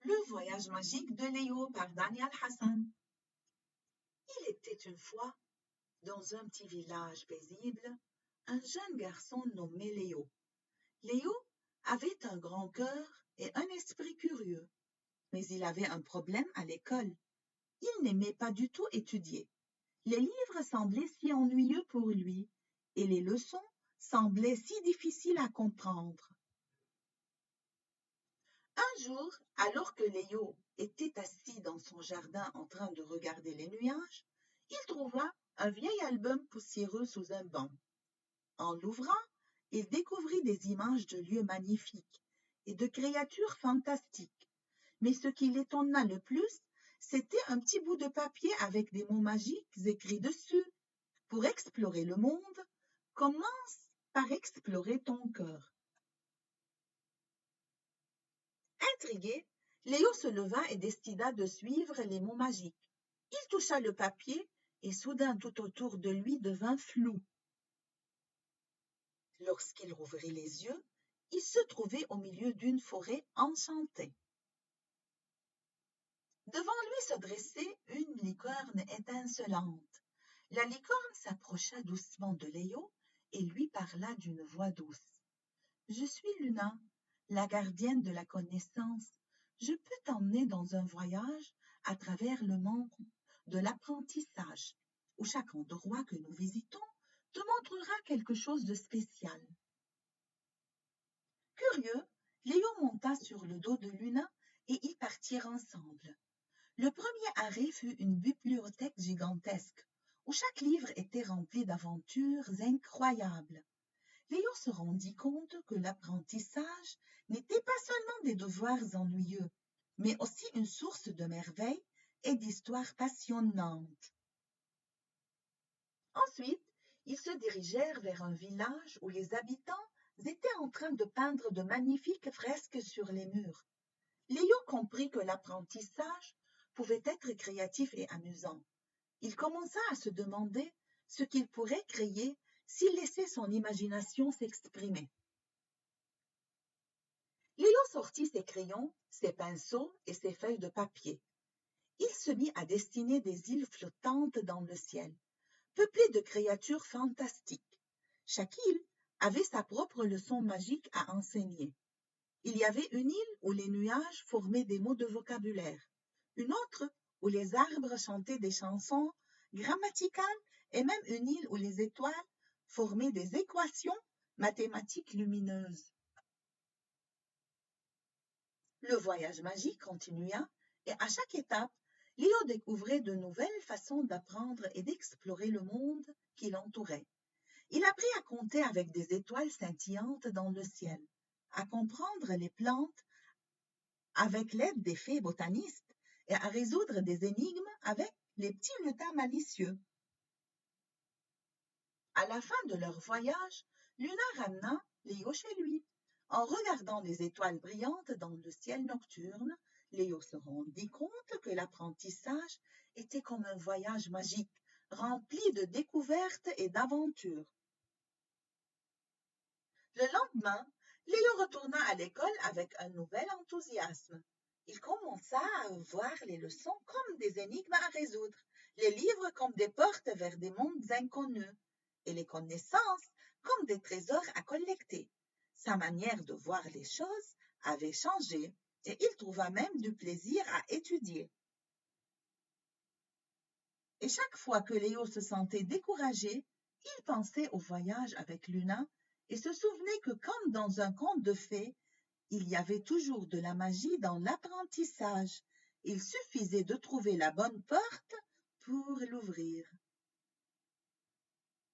Le voyage magique de Léo par Daniel Hassan. Il était une fois, dans un petit village paisible, un jeune garçon nommé Léo. Léo avait un grand cœur et un esprit curieux, mais il avait un problème à l'école. Il n'aimait pas du tout étudier. Les livres semblaient si ennuyeux pour lui, et les leçons semblaient si difficiles à comprendre. Un jour, alors que Léo était assis dans son jardin en train de regarder les nuages, il trouva un vieil album poussiéreux sous un banc. En l'ouvrant, il découvrit des images de lieux magnifiques et de créatures fantastiques. Mais ce qui l'étonna le plus, c'était un petit bout de papier avec des mots magiques écrits dessus. Pour explorer le monde, commence par explorer ton cœur. Intrigué, Léo se leva et décida de suivre les mots magiques. Il toucha le papier et soudain tout autour de lui devint flou. Lorsqu'il rouvrit les yeux, il se trouvait au milieu d'une forêt enchantée. Devant lui se dressait une licorne étincelante. La licorne s'approcha doucement de Léo et lui parla d'une voix douce. « Je suis Luna, la gardienne de la connaissance. Je peux t'emmener dans un voyage à travers le monde de l'apprentissage, où chaque endroit que nous visitons te montrera quelque chose de spécial. » Curieux, Léo monta sur le dos de Luna et ils partirent ensemble. Le premier arrêt fut une bibliothèque gigantesque, où chaque livre était rempli d'aventures incroyables. Léo se rendit compte que l'apprentissage n'était pas seulement des devoirs ennuyeux, mais aussi une source de merveilles et d'histoires passionnantes. Ensuite, ils se dirigèrent vers un village où les habitants étaient en train de peindre de magnifiques fresques sur les murs. Léo comprit que l'apprentissage pouvait être créatif et amusant. Il commença à se demander ce qu'il pourrait créer s'il laissait son imagination s'exprimer. Léo sortit ses crayons, ses pinceaux et ses feuilles de papier. Il se mit à dessiner des îles flottantes dans le ciel, peuplées de créatures fantastiques. Chaque île avait sa propre leçon magique à enseigner. Il y avait une île où les nuages formaient des mots de vocabulaire, une autre où les arbres chantaient des chansons grammaticales et même une île où les étoiles formaient des équations mathématiques lumineuses. Le voyage magique continua et à chaque étape, Léo découvrait de nouvelles façons d'apprendre et d'explorer le monde qui l'entourait. Il apprit à compter avec des étoiles scintillantes dans le ciel, à comprendre les plantes avec l'aide des fées botanistes et à résoudre des énigmes avec les petits lutins malicieux. À la fin de leur voyage, Luna ramena Léo chez lui. En regardant les étoiles brillantes dans le ciel nocturne, Léo se rendit compte que l'apprentissage était comme un voyage magique, rempli de découvertes et d'aventures. Le lendemain, Léo retourna à l'école avec un nouvel enthousiasme. Il commença à voir les leçons comme des énigmes à résoudre, les livres comme des portes vers des mondes inconnus, et les connaissances comme des trésors à collecter. Sa manière de voir les choses avait changé et il trouva même du plaisir à étudier. Et chaque fois que Léo se sentait découragé, il pensait au voyage avec Luna et se souvenait que comme dans un conte de fées, il y avait toujours de la magie dans l'apprentissage. Il suffisait de trouver la bonne porte pour l'ouvrir.